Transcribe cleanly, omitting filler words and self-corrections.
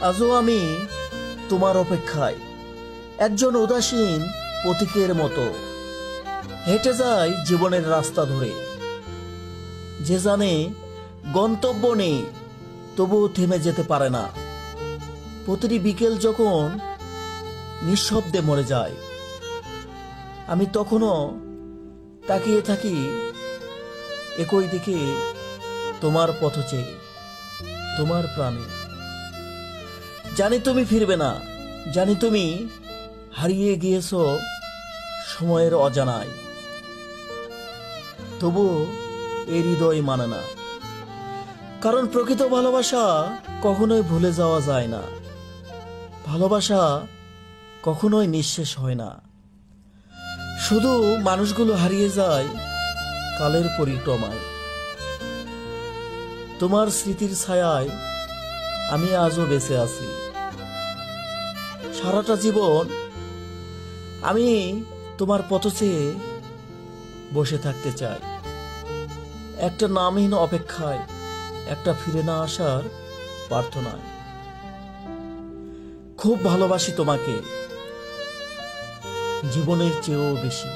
আজও আমি তোমার অপেক্ষায় একজন উদাসীন পথিকের মতো হেঁটে যাই জীবনের রাস্তা ধরে। যে জানে গন্তব্য নেই, তবুও থেমে যেতে পারে না। প্রতিটি বিকেল যখন নিঃশব্দে মরে যায়, আমি তখনও তাকিয়ে থাকি একই দিকে, তোমার পথ চেয়ে, তোমার প্রাণে। জানি তুমি ফিরবে না, জানি তুমি হারিয়ে গিয়েছো সময়ের অজানায়, তবুও এই হৃদয় মানে না। কারণ প্রকৃত ভালোবাসা কখনোই ভুলে যাওয়া যায় না, ভালোবাসা কখনোই নিঃশেষ হয় না। শুধু মানুষগুলো হারিয়ে যায় কালের পরিক্রমায়। তোমার স্মৃতির ছায়ায় আমি আজও বেঁচে আছি। সারাটা জীবন আমি তোমার পথ চেয়ে বসে থাকতে চাই, একটা নামহীন অপেক্ষায়, একটা ফিরে না আসার প্রার্থনায়। খুব ভালোবাসি তোমাকে, জীবনের চেয়েও বেশি।